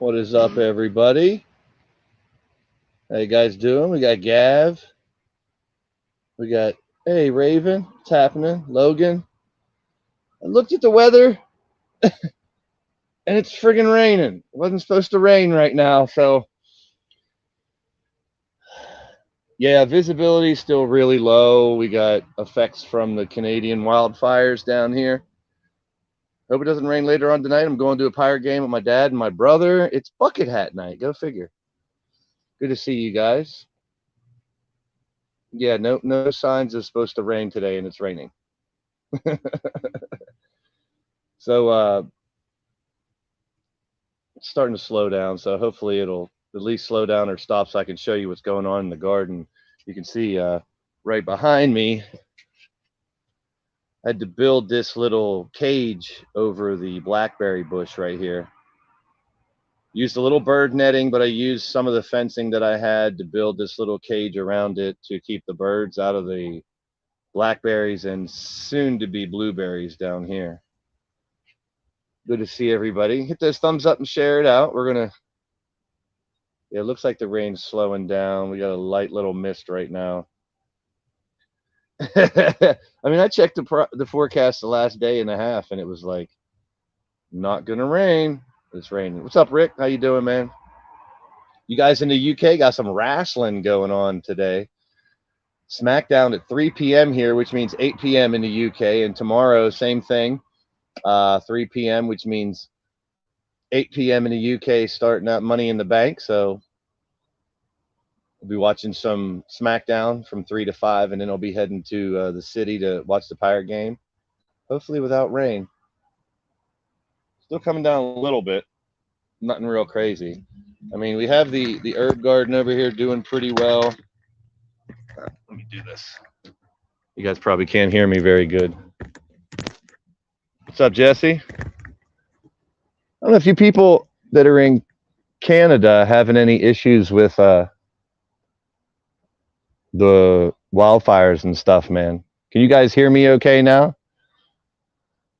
What is up, everybody? How you guys doing? We got Gav. We got, hey, Raven. What's happening? Logan. I looked at the weather, and it's friggin' raining. It wasn't supposed to rain right now, so yeah, visibility is still really low. We got effects from the Canadian wildfires down here. Hope it doesn't rain later on tonight. I'm going to a Pirate game with my dad and my brother. It's bucket hat night. Go figure. Good to see you guys. Yeah, no signs it's supposed to rain today, and it's raining. So it's starting to slow down. So hopefully it'll at least slow down or stop so I can show you what's going on in the garden. You can see right behind me, I had to build this little cage over the blackberry bush right here. Used a little bird netting, but I used some of the fencing that I had to build this little cage around it to keep the birds out of the blackberries and soon to be blueberries down here. Good to see everybody. Hit those thumbs up and share it out. We're gonna, yeah, it looks like the rain's slowing down. We got a light little mist right now. I mean, I checked the forecast the last day and a half, and it was like not gonna rain. It's raining. What's up, Rick? How you doing, man? You guys in the UK got some wrestling going on today. SmackDown at 3 p.m. here, which means 8 p.m. in the UK, and tomorrow same thing, 3 p.m., which means 8 p.m. in the UK, starting out Money in the Bank. So we'll be watching some SmackDown from 3 to 5, and then I'll be heading to the city to watch the Pirate game, hopefully without rain. Still coming down a little bit, nothing real crazy. I mean, we have the herb garden over here doing pretty well. Let me do this. You guys probably can't hear me very good. What's up, Jesse? I don't know if you people that are in Canada having any issues with the wildfires and stuff, man. Can you guys hear me okay now?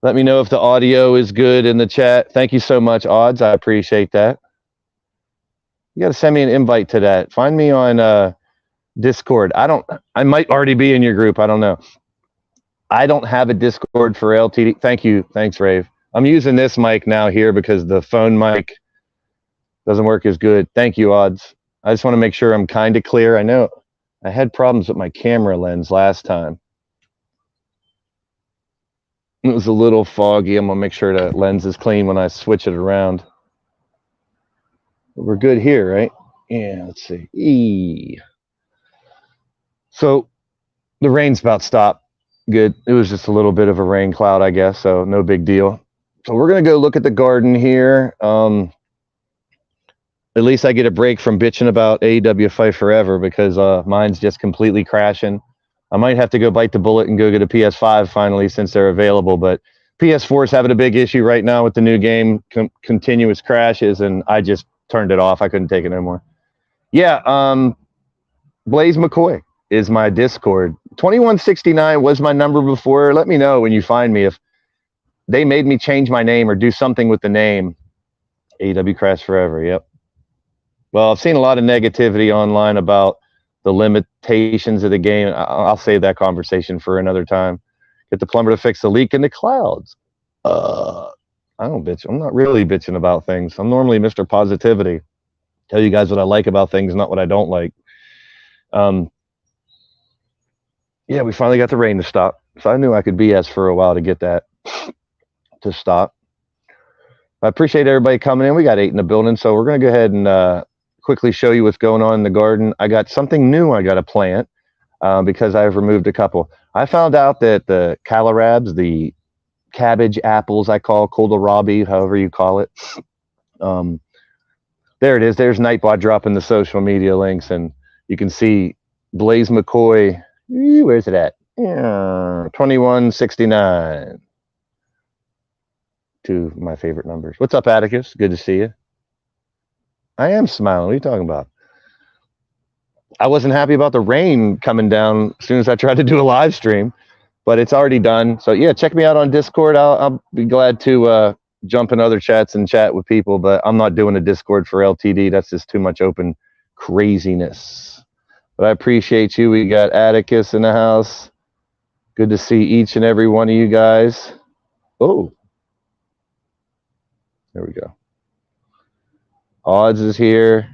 Let me know if the audio is good in the chat. Thank you so much, Odds. I appreciate that. You got to send me an invite to that. Find me on Discord. I might already be in your group. I don't know. I don't have a Discord for LTD. Thank you. Thanks, Rave. I'm using this mic now here because the phone mic doesn't work as good. Thank you, Odds. I just want to make sure I'm kind of clear. I know I had problems with my camera lens last time. It was a little foggy. I'm going to make sure that lens is clean when I switch it around. But we're good here, right? Yeah, let's see. So the rain's about stopped. Good. It was just a little bit of a rain cloud, I guess, so no big deal. So we're going to go look at the garden here. At least I get a break from bitching about AEW Fight Forever because mine's just completely crashing. I might have to go bite the bullet and go get a PS5 finally since they're available, but PS4 is having a big issue right now with the new game, continuous crashes, and I just turned it off. I couldn't take it no more. Yeah, Blaze McCoy is my Discord. 2169 was my number before. Let me know when you find me if they made me change my name or do something with the name. AEW Crash Forever, yep. Well, I've seen a lot of negativity online about the limitations of the game. I'll save that conversation for another time. Get the plumber to fix the leak in the clouds. I don't bitch. I'm not really bitching about things. I'm normally Mr. Positivity. Tell you guys what I like about things, not what I don't like. Yeah, we finally got the rain to stop. So I knew I could BS for a while to get that to stop. I appreciate everybody coming in. We got 8 in the building, so we're going to go ahead and quickly show you what's going on in the garden. I got something new I got to plant because I've removed a couple. I found out that the kohlrabis, the cabbage apples I call kohlrabi, however you call it. There it is. There's Nightbot dropping the social media links, and you can see Blaze McCoy. Where's it at? 2169. Two of my favorite numbers. What's up, Atticus? Good to see you. I am smiling. What are you talking about? I wasn't happy about the rain coming down as soon as I tried to do a live stream, but it's already done. So yeah, check me out on Discord. I'll be glad to jump in other chats and chat with people, but I'm not doing a Discord for LTD. That's just too much open craziness. But I appreciate you. We got Atticus in the house. Good to see each and every one of you guys. Oh, there we go. Odds is here.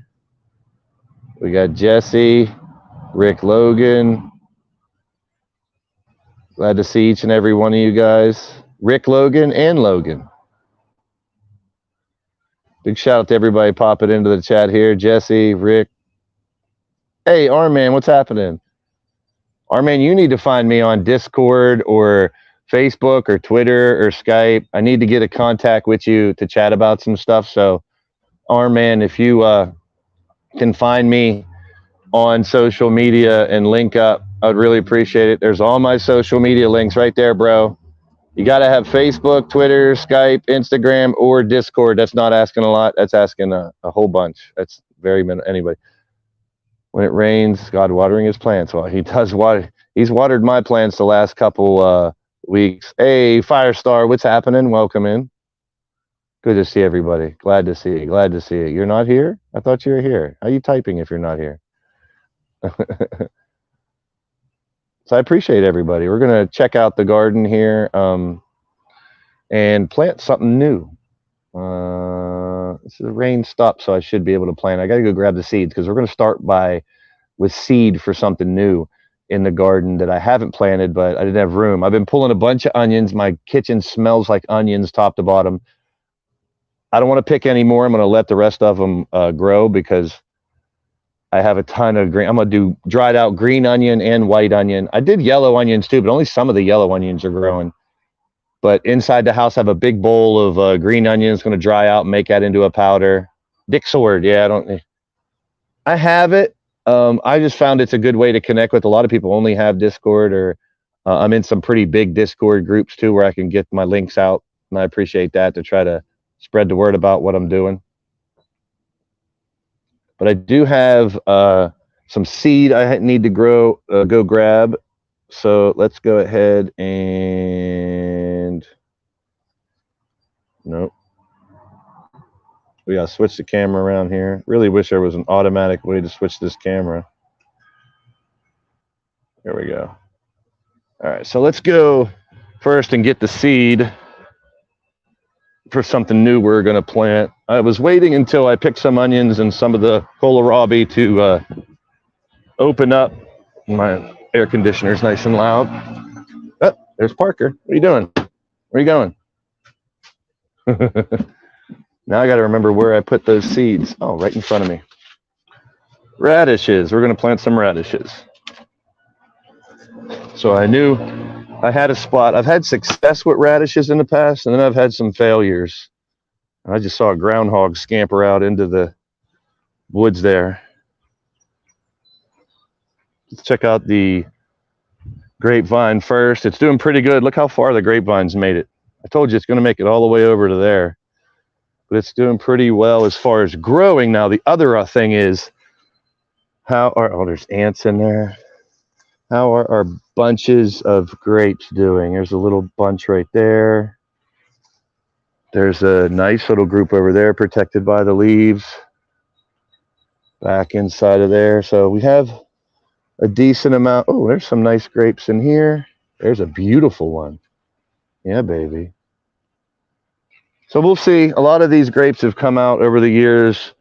We got Jesse, Rick Logan. Glad to see each and every one of you guys. Rick Logan and Logan. Big shout out to everybody popping into the chat here. Jesse, Rick. Hey, Arman, what's happening? Arman, you need to find me on Discord or Facebook or Twitter or Skype. I need to get a contact with you to chat about some stuff. So, Arman, if you can find me on social media and link up, I would really appreciate it. There's all my social media links right there, bro. You got to have Facebook, Twitter, Skype, Instagram, or Discord. That's not asking a lot. That's asking a whole bunch. That's very minimal. Anyway, when it rains, God watering his plants. Well, he does water. He's watered my plants the last couple weeks. Hey, Firestar, what's happening? Welcome in. Good to see everybody. Glad to see you. Glad to see you. You're not here? I thought you were here. How are you typing if you're not here? So I appreciate everybody. We're going to check out the garden here and plant something new. The rain stopped, so I should be able to plant. I got to go grab the seeds because we're going to start with seed for something new in the garden that I haven't planted, but I didn't have room. I've been pulling a bunch of onions. My kitchen smells like onions top to bottom. I don't want to pick any more. I'm going to let the rest of them grow because I have a ton of green. I'm going to do dried out green onion and white onion. I did yellow onions too, but only some of the yellow onions are growing. But inside the house, I have a big bowl of green onions. Going to dry out and make that into a powder. Dick Sword. Yeah, I have it. I just found it's a good way to connect with. A lot of people only have Discord, or I'm in some pretty big Discord groups too, where I can get my links out. And I appreciate that to try to spread the word about what I'm doing. But I do have some seed I need to go grab. So let's go ahead and nope. We gotta switch the camera around here. Really wish there was an automatic way to switch this camera. There we go. All right, so let's go first and get the seed for something new we're going to plant. I was waiting until I picked some onions and some of the kohlrabi to open up. My air conditioner is nice and loud. Oh, there's Parker. What are you doing? Where are you going? Now I got to remember where I put those seeds. Oh, right in front of me. Radishes. We're going to plant some radishes. So I knew I had a spot. I've had success with radishes in the past, and then I've had some failures. I just saw a groundhog scamper out into the woods there. Let's check out the grapevine first. It's doing pretty good. Look how far the grapevine's made it. I told you it's going to make it all the way over to there. But it's doing pretty well as far as growing. Now, the other thing is, there's ants in there. How are our bunches of grapes doing? There's a little bunch right there. There's a nice little group over there protected by the leaves. Back inside of there. So we have a decent amount. Oh, there's some nice grapes in here. There's a beautiful one. Yeah, baby. So we'll see. A lot of these grapes have come out over the years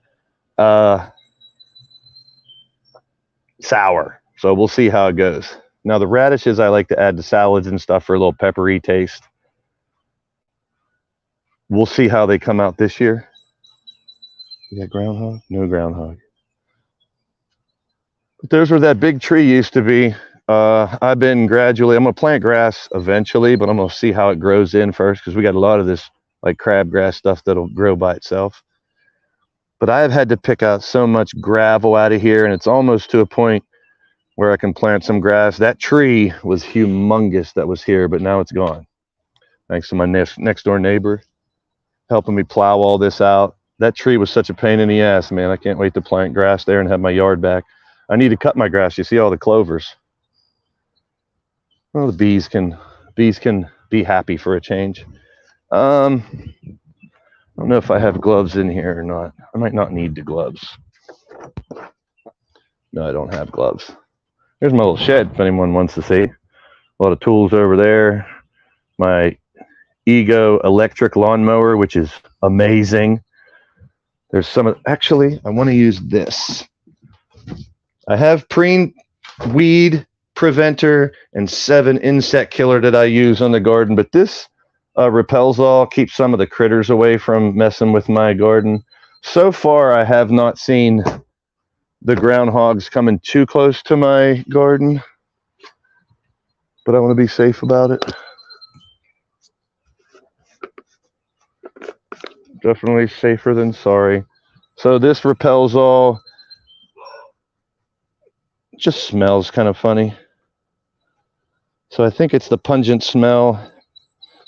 sour. So we'll see how it goes. Now the radishes I like to add to salads and stuff for a little peppery taste. We'll see how they come out this year. You got groundhog? No groundhog. But there's where that big tree used to be. I've been gradually, I'm going to plant grass eventually, but I'm going to see how it grows in first because we got a lot of this like crabgrass stuff that'll grow by itself. But I have had to pick out so much gravel out of here, and it's almost to a point where I can plant some grass. That tree was humongous that was here, but now it's gone. Thanks to my next door neighbor helping me plow all this out. That tree was such a pain in the ass, man. I can't wait to plant grass there and have my yard back. I need to cut my grass. You see all the clovers. Well, the bees can be happy for a change. don't know if I have gloves in here or not. I might not need the gloves. No, I don't have gloves. Here's my little shed if anyone wants to see. A lot of tools over there. My Ego electric lawnmower, which is amazing. There's some, actually, I want to use this. I have preen weed preventer and 7 insect killer that I use on the garden, but this repels all, keeps some of the critters away from messing with my garden. So far, I have not seen the groundhogs coming too close to my garden, but I want to be safe about it. Definitely safer than sorry. So this repels all. Just smells kind of funny. So I think it's the pungent smell.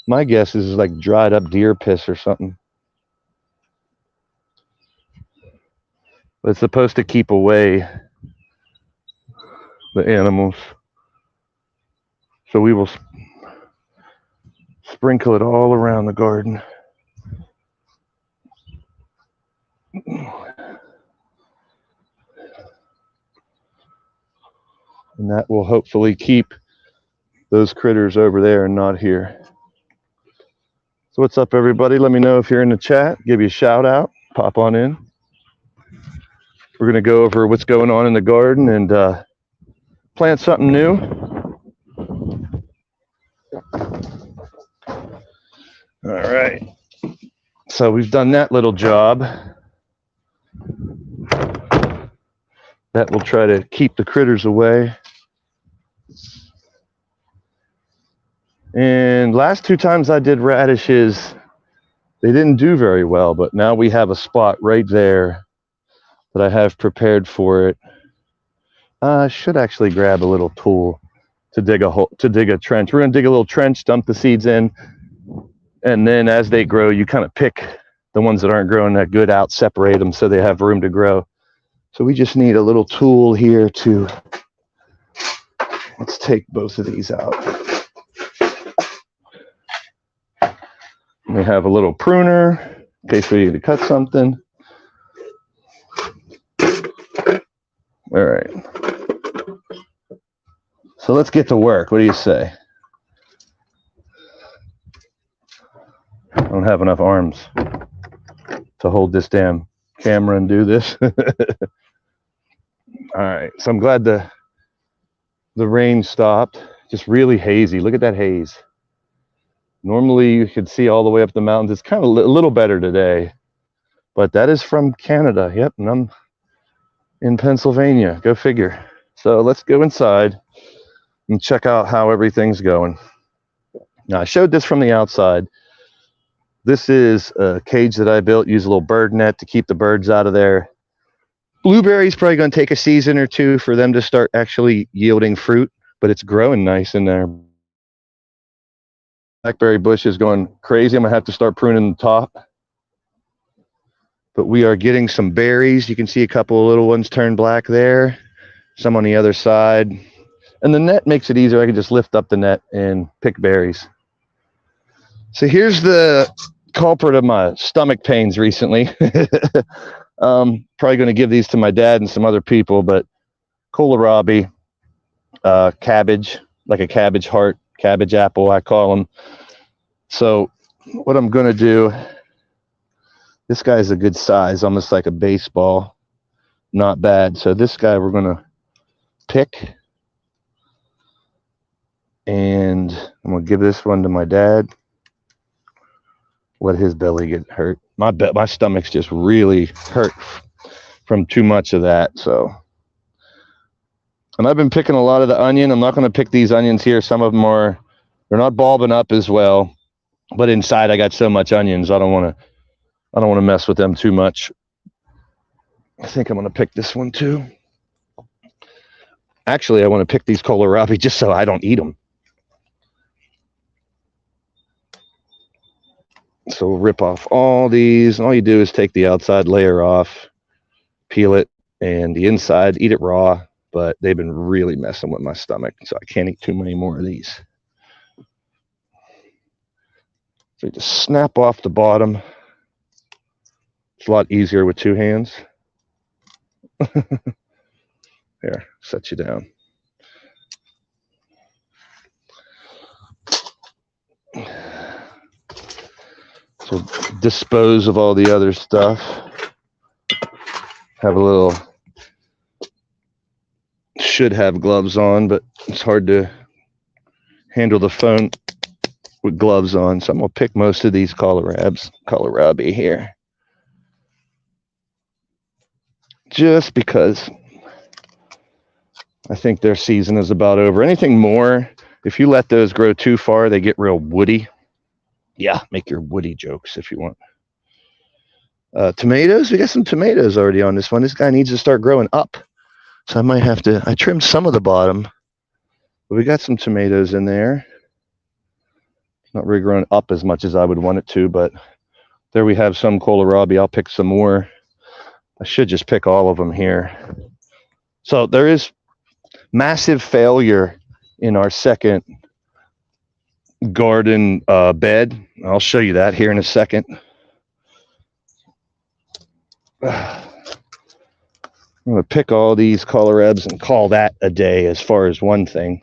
My guess is like dried up deer piss or something. But it's supposed to keep away the animals. So we will sprinkle it all around the garden. And that will hopefully keep those critters over there and not here. So what's up, everybody? Let me know if you're in the chat. Give you a shout out. Pop on in. We're going to go over what's going on in the garden and plant something new. All right. So we've done that little job. That will try to keep the critters away. And last 2 times I did radishes, they didn't do very well, but now we have a spot right there that I have prepared for it. I should actually grab a little tool to dig a hole, to dig a trench. We're going to dig a little trench, dump the seeds in, and then as they grow, you kind of pick the ones that aren't growing that good out, separate them so they have room to grow. So we just need a little tool here to, let's take both of these out. We have a little pruner in case we need to cut something. All right. So let's get to work. What do you say? I don't have enough arms to hold this damn camera and do this. All right. So I'm glad the rain stopped. Just really hazy. Look at that haze. Normally you could see all the way up the mountains. It's kind of a little better today, but that is from Canada. Yep, and I'm in Pennsylvania. Go figure. So let's go inside and check out how everything's going. Now I showed this from the outside. This is a cage that I built. Use a little bird net to keep the birds out of there. Blueberries probably going to take a season or 2 for them to start actually yielding fruit, but it's growing nice in there. Blackberry bush is going crazy. I'm going to have to start pruning the top. But we are getting some berries. You can see a couple of little ones turn black there. Some on the other side. And the net makes it easier. I can just lift up the net and pick berries. So here's the culprit of my stomach pains recently. Probably going to give these to my dad and some other people, but kohlrabi, cabbage, like a cabbage heart, cabbage apple, I call them. So what I'm going to do, this guy's a good size, almost like a baseball. Not bad. So this guy we're going to pick. And I'm going to give this one to my dad. Let his belly get hurt. My stomach's just really hurt from too much of that. So, and I've been picking a lot of the onion. I'm not going to pick these onions here. Some of them they're not bulbing up as well. But inside I got so much onions. I don't want to mess with them too much. I think I'm going to pick this one too. Actually, I want to pick these kohlrabi just so I don't eat them. So we'll rip off all these. And all you do is take the outside layer off, peel it, and the inside, eat it raw. But they've been really messing with my stomach, so I can't eat too many more of these. So you just snap off the bottom. a lot easier with two hands. Here, set you down. So dispose of all the other stuff. Have a little, should have gloves on, but it's hard to handle the phone with gloves on. So I'm gonna pick most of these kohlrabi here. Just because I think their season is about over. Anything more, if you let those grow too far, they get real woody. Yeah, make your woody jokes if you want. Tomatoes, we got some tomatoes already on this one. This guy needs to start growing up. So I might have to, I trimmed some of the bottom, but we got some tomatoes in there. It's not really growing up as much as I would want it to, but there we have some kohlrabi. I'll pick some more. I should just pick all of them here. So there is massive failure in our second garden bed. I'll show you that here in a second. I'm going to pick all these kohlrabis and call that a day as far as one thing.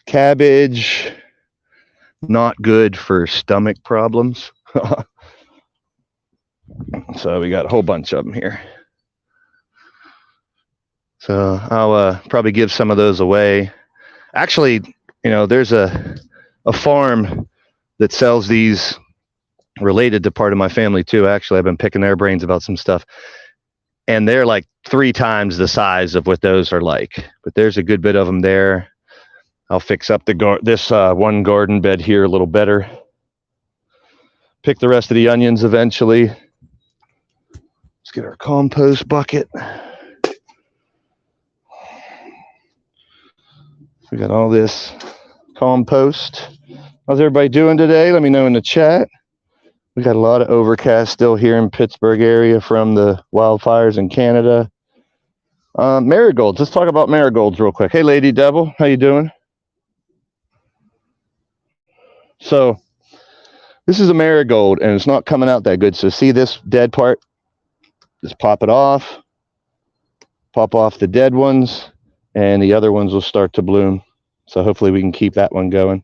Cabbage, not good for stomach problems. So we got a whole bunch of them here. So I'll probably give some of those away. Actually, you know, there's a farm that sells these related to part of my family too. Actually, I've been picking their brains about some stuff. And they're like 3 times the size of what those are like. But there's a good bit of them there. I'll fix up this one garden bed here a little better. Pick the rest of the onions eventually. Let's get our compost bucket. We got all this compost. How's everybody doing today? Let me know in the chat. We got a lot of overcast still here in Pittsburgh area from the wildfires in Canada. Marigolds. Let's talk about marigolds real quick. Hey, Lady Devil, how you doing? So this is a marigold and it's not coming out that good. So see this dead part? Just pop it off. Pop off the dead ones and the other ones will start to bloom. So hopefully we can keep that one going.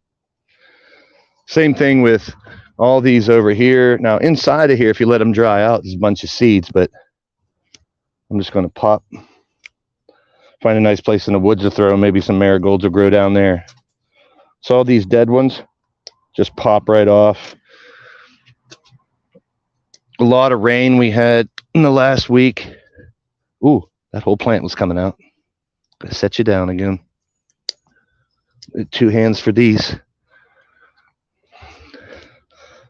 Same thing with all these over here. Now inside of here, if you let them dry out, there's a bunch of seeds, but I'm just going to find a nice place in the woods to throw. Maybe some marigolds will grow down there. So all these dead ones just pop right off. A lot of rain we had in the last week. Ooh, that whole plant was coming out. Gotta set you down again. 2 hands for these.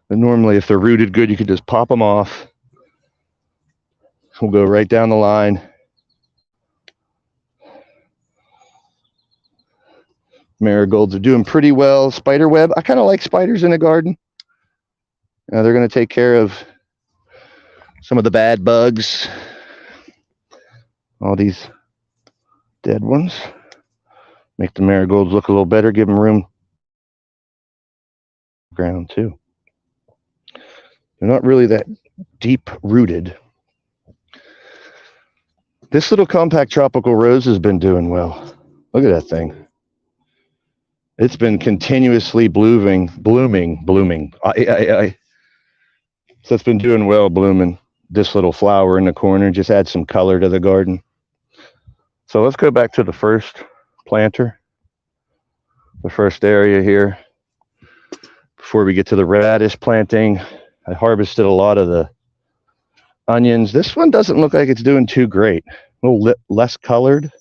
And normally if they're rooted good, you could just pop them off. We'll go right down the line. Marigolds are doing pretty well. Spiderweb, I kind of like spiders in a garden. They're going to take care of some of the bad bugs. All these dead ones. Make the marigolds look a little better. Give them room. Ground too. They're not really that deep rooted. This little compact tropical rose has been doing well. Look at that thing. It's been continuously blooming. So it's been doing well blooming. This little flower in the corner just adds some color to the garden. So let's go back to the first planter, the first area here. Before we get to the radish planting, I harvested a lot of the onions. This one doesn't look like it's doing too great. A little less colored,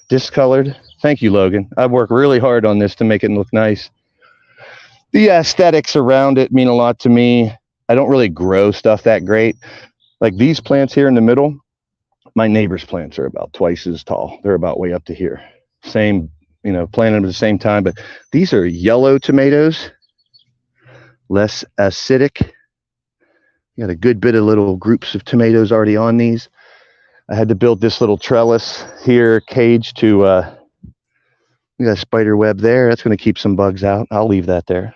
discolored. Thank you, Logan. I've worked really hard on this to make it look nice. The aesthetics around it mean a lot to me. I don't really grow stuff that great. Like these plants here in the middle, my neighbor's plants are about twice as tall. They're about way up to here. Same, you know, planted them at the same time, but these are yellow tomatoes, less acidic. You got a good bit of little groups of tomatoes already on these. I had to build this little trellis here, cage to We got a spider web there. That's going to keep some bugs out. I'll leave that there.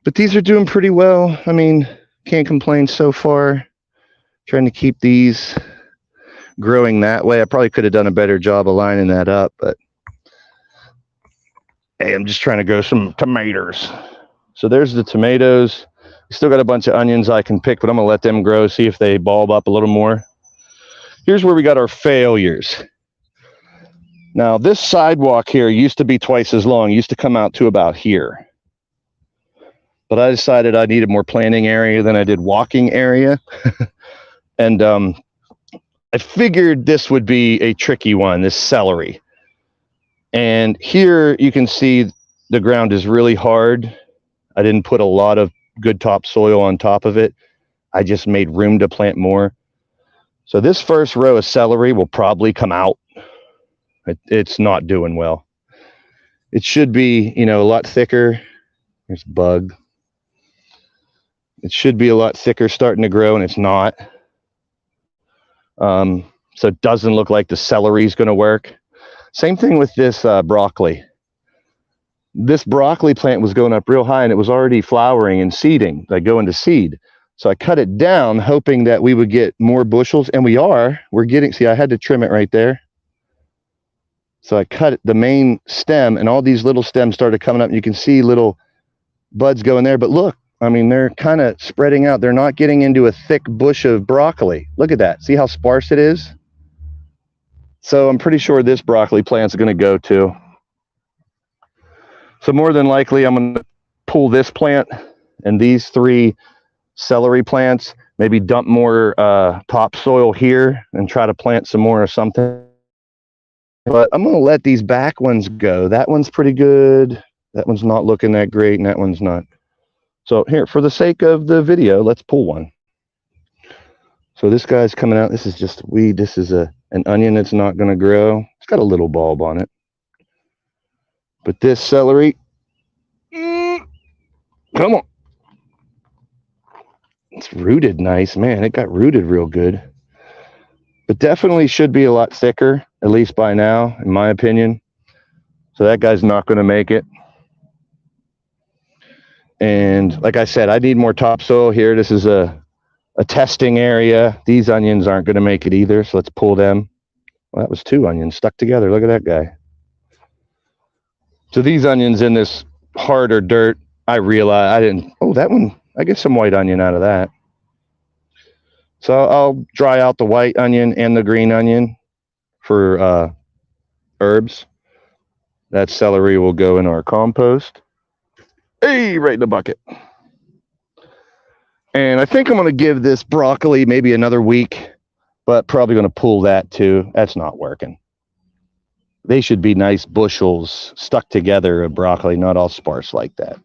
But these are doing pretty well. I mean, can't complain so far. Trying to keep these growing that way. I probably could have done a better job of lining that up, but hey, I'm just trying to grow some tomatoes. So there's the tomatoes. Still got a bunch of onions I can pick, but I'm going to let them grow, see if they bulb up a little more. Here's where we got our failures. Now, this sidewalk here used to be twice as long, used to come out to about here. But I decided I needed more planting area than I did walking area. And I figured this would be a tricky one, this celery. And here you can see the ground is really hard. I didn't put a lot of good topsoil on top of it. I just made room to plant more. So this first row of celery will probably come out. It's not doing well. It should be, you know, a lot thicker. There's a bug. It should be a lot thicker starting to grow, and it's not. So it doesn't look like the celery is going to work. Same thing with this broccoli. This broccoli plant was going up real high, and it was already flowering and seeding, like going to seed. So I cut it down, hoping that we would get more bushels, and we're getting, see, I had to trim it right there. So I cut the main stem, and all these little stems started coming up, and you can see little buds going there. But look, I mean, they're kind of spreading out. They're not getting into a thick bush of broccoli. Look at that. See how sparse it is? So I'm pretty sure this broccoli plant's going to go too. So more than likely, I'm going to pull this plant and these 3 celery plants, maybe dump more topsoil here and try to plant some more or something. But I'm going to let these back ones go. That one's pretty good. That one's not looking that great, and that one's not. So here, for the sake of the video, let's pull one. So this guy's coming out. This is just a weed. This is an onion that's not going to grow. It's got a little bulb on it. But this celery, come on. It's rooted nice, man. It got rooted real good. But definitely should be a lot thicker, at least by now, in my opinion. So that guy's not going to make it. And like I said, I need more topsoil here. This is a testing area. These onions aren't going to make it either, so let's pull them. Well, that was 2 onions stuck together. Look at that guy. So these onions in this harder dirt, I realized I didn't, oh, that one, I get some white onion out of that. So I'll dry out the white onion and the green onion for herbs. That celery will go in our compost. Hey, right in the bucket. And I think I'm going to give this broccoli maybe another week, but probably going to pull that too. That's not working. They should be nice bushels stuck together of broccoli, not all sparse like that.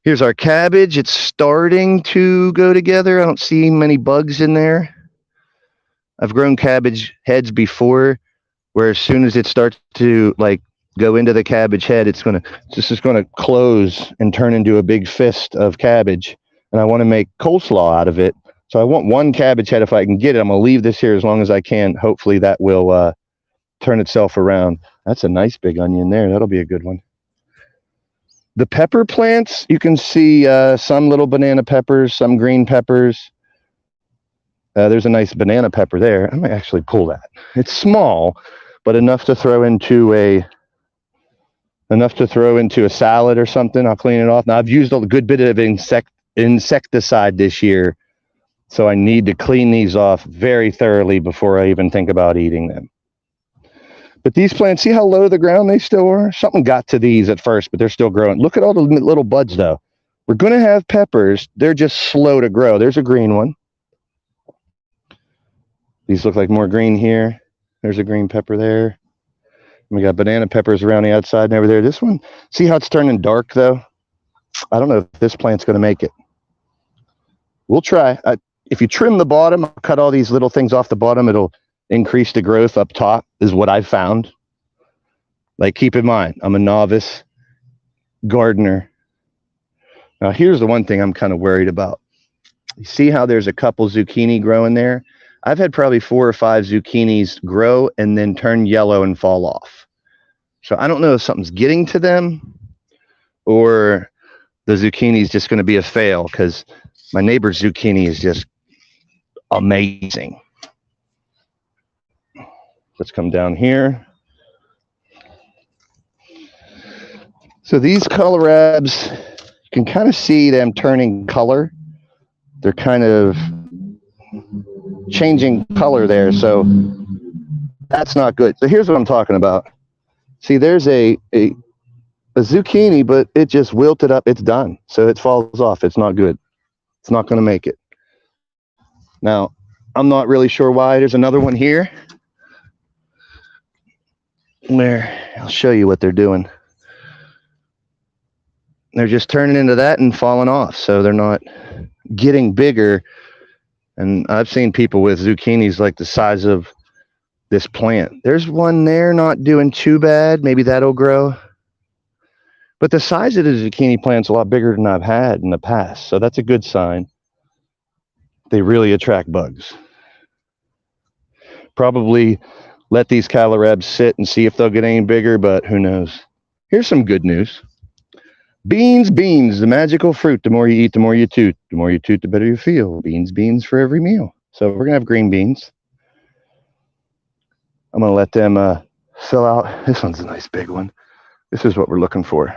Here's our cabbage. It's starting to go together. I don't see many bugs in there. I've grown cabbage heads before, where as soon as it starts to like go into the cabbage head, it's just going to close and turn into a big fist of cabbage. And I want to make coleslaw out of it. So I want 1 cabbage head if I can get it. I'm going to leave this here as long as I can. Hopefully that will turn itself around. That's a nice big onion there. That'll be a good one. The pepper plants, you can see some little banana peppers, some green peppers. There's a nice banana pepper there. I might actually pull that. It's small, but enough to throw into a salad or something. I'll clean it off. Now I've used a good bit of insecticide this year, so I need to clean these off very thoroughly before I even think about eating them. But these plants, see how low the ground they still are? Something got to these at first, but they're still growing. Look at all the little buds, though. We're going to have peppers. They're just slow to grow. There's a green one. These look like more green here. There's a green pepper there. We got banana peppers around the outside and over there. This one, see how it's turning dark, though? I don't know if this plant's going to make it. We'll try. If you trim the bottom, I'll cut all these little things off the bottom. It'll increase the growth up top, is what I've found. Like, keep in mind, I'm a novice gardener. Now, here's the one thing I'm kind of worried about. You see how there's a couple zucchini growing there? I've had probably 4 or 5 zucchinis grow and then turn yellow and fall off. So I don't know if something's getting to them or the zucchini is just going to be a fail, because my neighbor's zucchini is just amazing. Let's come down here. So these kohlrabis, you can kind of see them turning color. They're kind of changing color there, so that's not good. So here's what I'm talking about. See, there's a zucchini, but it just wilted up. It's done. So it falls off. It's not good. It's not going to make it. Now, I'm not really sure why. There's another one here where I'll show you what they're doing. They're just turning into that and falling off. So they're not getting bigger. And I've seen people with zucchinis like the size of this plant. There's one there not doing too bad. Maybe that'll grow. But the size of the zucchini plant's a lot bigger than I've had in the past. So that's a good sign. They really attract bugs. Probably let these kohlrabis sit and see if they'll get any bigger, but who knows. Here's some good news. Beans, beans, the magical fruit. The more you eat, the more you toot. The more you toot, the better you feel. Beans, beans for every meal. So we're going to have green beans. I'm going to let them fill out. This one's a nice big one. This is what we're looking for.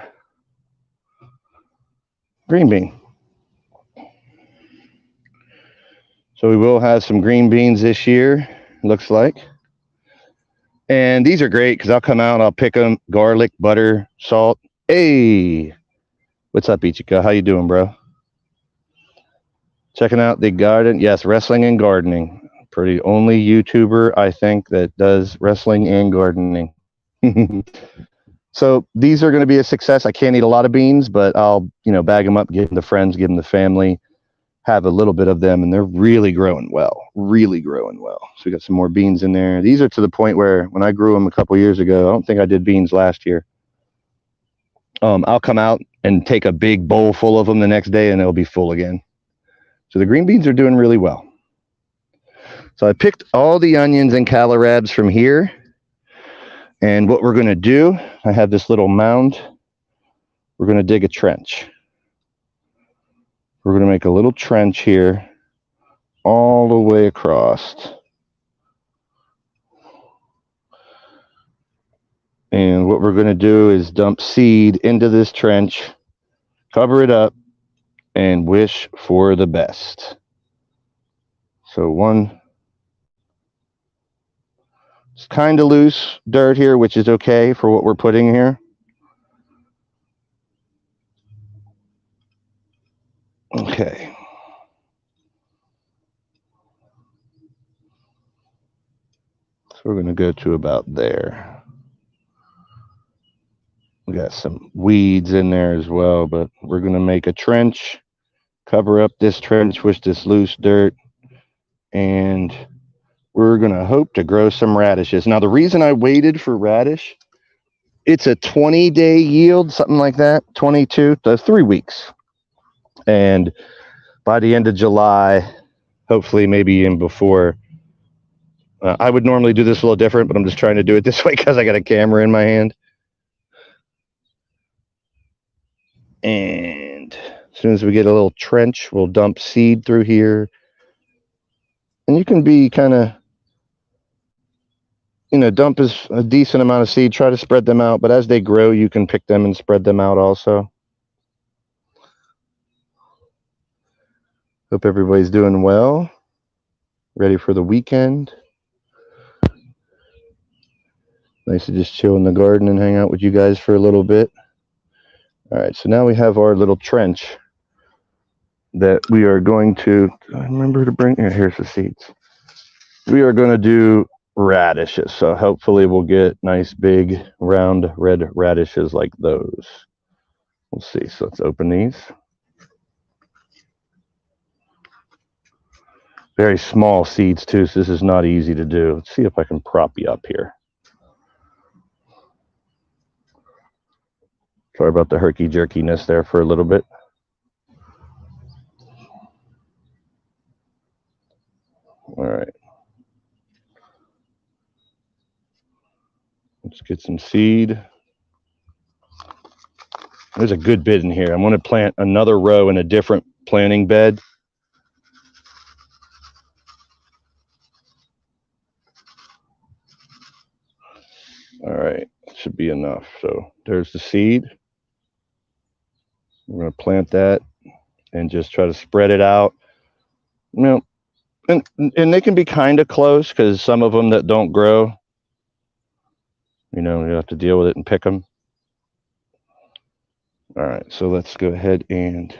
Green bean. So we will have some green beans this year, looks like. And these are great because I'll come out, I'll pick them, garlic, butter, salt. Hey, what's up, Ichika? How you doing, bro? Checking out the garden. Yes, wrestling and gardening. Pretty only YouTuber, I think, that does wrestling and gardening. So these are going to be a success. I can't eat a lot of beans, but I'll, bag them up, give them to friends, give them to family, have a little bit of them, and they're really growing well, really growing well. So we got some more beans in there. These are to the point where when I grew them a couple years ago, I don't think I did beans last year. I'll come out and take a big bowl full of them the next day and it'll be full again. So the green beans are doing really well. So I picked all the onions and kohlrabis from here. And what we're going to do, I have this little mound. We're going to dig a trench. We're going to make a little trench here all the way across. And what we're going to do is dump seed into this trench, cover it up, and wish for the best. So it's kind of loose dirt here, which is okay for what we're putting here. Okay. So we're going to go to about there. We got some weeds in there as well, but we're going to make a trench, cover up this trench with this loose dirt, and we're going to hope to grow some radishes. Now, the reason I waited for radish, it's a 20-day yield, something like that, 22, that's 3 weeks. And by the end of July, hopefully maybe even before, I would normally do this a little different, but I'm just trying to do it this way because I got a camera in my hand. And as soon as we get a little trench, we'll dump seed through here. And you can be kind of, dump a decent amount of seed, try to spread them out. But as they grow, you can pick them and spread them out also. Hope everybody's doing well. Ready for the weekend. Nice to just chill in the garden and hang out with you guys for a little bit. All right, so now we have our little trench that we are going to, I remember to bring, here's the seeds. We are going to do radishes. So hopefully we'll get nice big round red radishes like those. We'll see. So let's open these. Very small seeds too, so this is not easy to do. Let's see if I can prop you up here. Sorry about the herky-jerkiness there for a little bit. All right. Let's get some seed. There's a good bit in here. I'm going to plant another row in a different planting bed. All right, should be enough. So there's the seed. We're going to plant that and just try to spread it out. You know, and they can be kind of close because some of them that don't grow, you know, you have to deal with it and pick them. All right, so let's go ahead and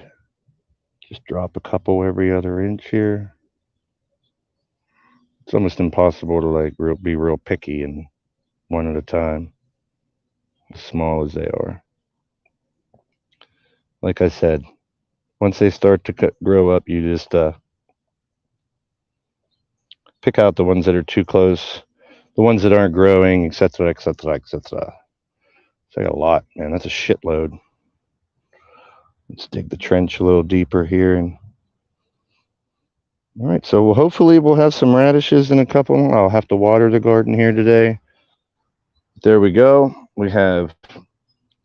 just drop a couple every other inch here. It's almost impossible to like be real picky and one at a time, as small as they are. Like I said, once they start to grow up, you just pick out the ones that are too close, the ones that aren't growing, etc., etc., etc. It's like a lot, man. That's a shitload. Let's dig the trench a little deeper here. And all right, so hopefully we'll have some radishes in a couple. I'll have to water the garden here today. There we go. We have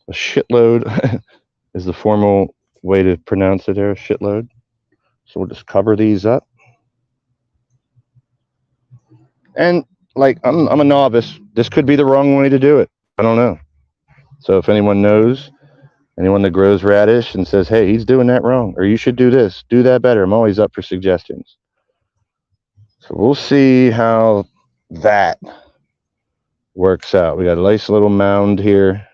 a shitload is the formal way to pronounce it there, shitload. So we'll just cover these up. And like I'm a novice. This could be the wrong way to do it. I don't know. So if anyone knows, anyone that grows radish and says, hey, he's doing that wrong, or you should do this, do that better, I'm always up for suggestions. So we'll see how that works out. We got a nice little mound here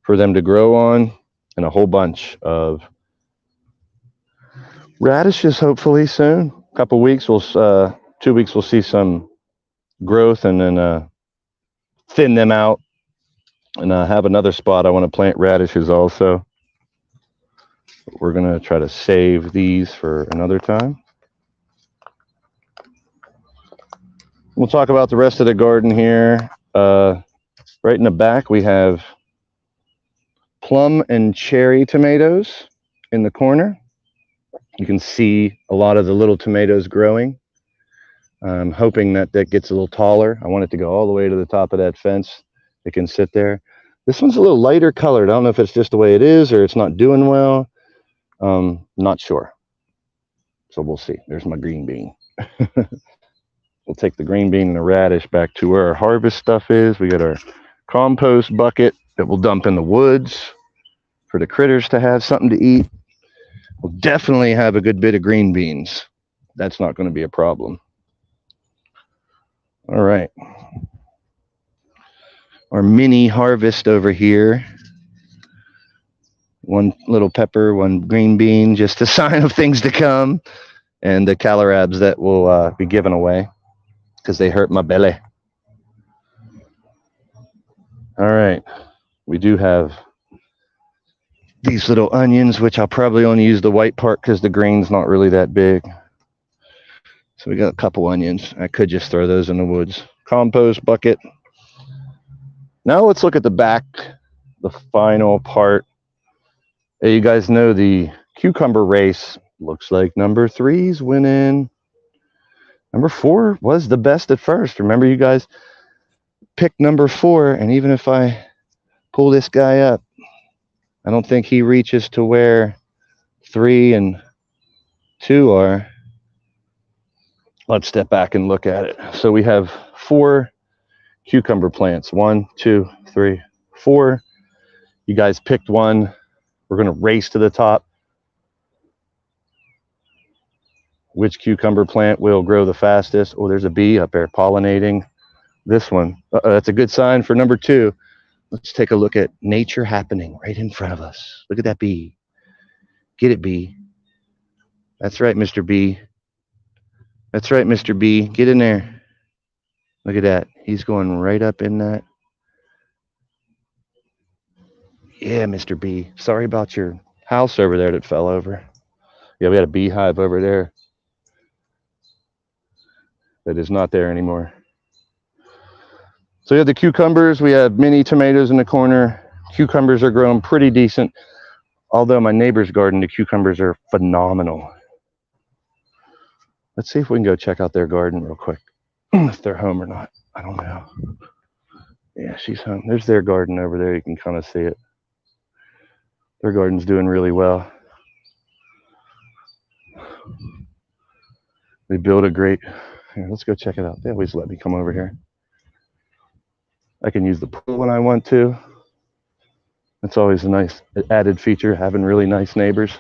for them to grow on, and a whole bunch of radishes hopefully soon. A couple weeks, 2 weeks, we'll see some growth, and then thin them out. And I have another spot I want to plant radishes also. We're going to try to save these for another time. We'll talk about the rest of the garden here. Right in the back, we have plum and cherry tomatoes in the corner. You can see a lot of the little tomatoes growing. I'm hoping that that gets a little taller. I want it to go all the way to the top of that fence. It can sit there. This one's a little lighter colored. I don't know if it's just the way it is or it's not doing well. Not sure. So we'll see. There's my green bean. We'll take the green bean and the radish back to where our harvest stuff is. We got our compost bucket that we'll dump in the woods for the critters to have something to eat. We'll definitely have a good bit of green beans. That's not going to be a problem. All right. Our mini harvest over here. One little pepper, one green bean, just a sign of things to come. And the kohlrabis that will be given away because they hurt my belly. All right. We do have these little onions, which I'll probably only use the white part because the green's not really that big. So we got a couple onions. I could just throw those in the woods. Compost bucket. Now let's look at the back, the final part. Hey, you guys know the cucumber race. Looks like number 3's winning. Number 4 was the best at first. Remember, you guys picked number 4, and even if I pull this guy up, I don't think he reaches to where 3 and 2 are. Let's step back and look at it. So we have 4 cucumber plants. 1, 2, 3, 4. You guys picked one. We're going to race to the top. Which cucumber plant will grow the fastest? Oh, there's a bee up there pollinating this one. That's a good sign for number 2. Let's take a look at nature happening right in front of us. Look at that bee. Get it, bee. That's right, Mr. Bee. That's right, Mr. B. Get in there. Look at that. He's going right up in that. Yeah, Mr. B. Sorry about your house over there that fell over. Yeah, we had a beehive over there that is not there anymore. So we have the cucumbers. We have mini tomatoes in the corner. Cucumbers are growing pretty decent. Although my neighbor's garden, the cucumbers are phenomenal. Let's see if we can go check out their garden real quick. If they're home or not. I don't know. Yeah, she's home. There's their garden over there. You can kind of see it. Their garden's doing really well. They build a great, here, let's go check it out. They always let me come over here. I can use the pool when I want to. That's always a nice added feature, having really nice neighbors.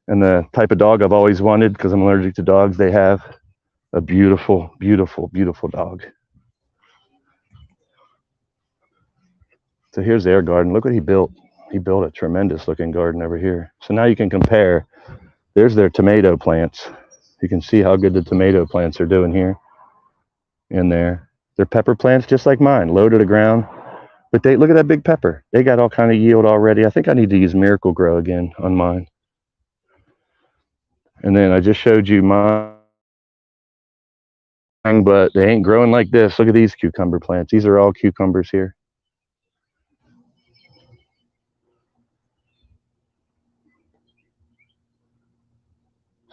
And the type of dog I've always wanted, because I'm allergic to dogs, they have a beautiful, beautiful, beautiful dog. So here's their garden. Look what he built. He built a tremendous looking garden over here. So now you can compare. There's their tomato plants. You can see how good the tomato plants are doing here and there. They're pepper plants just like mine, low to the ground. But they look at that big pepper. They got all kind of yield already. I think I need to use Miracle-Gro again on mine. And then I just showed you mine, but they ain't growing like this. Look at these cucumber plants. These are all cucumbers here.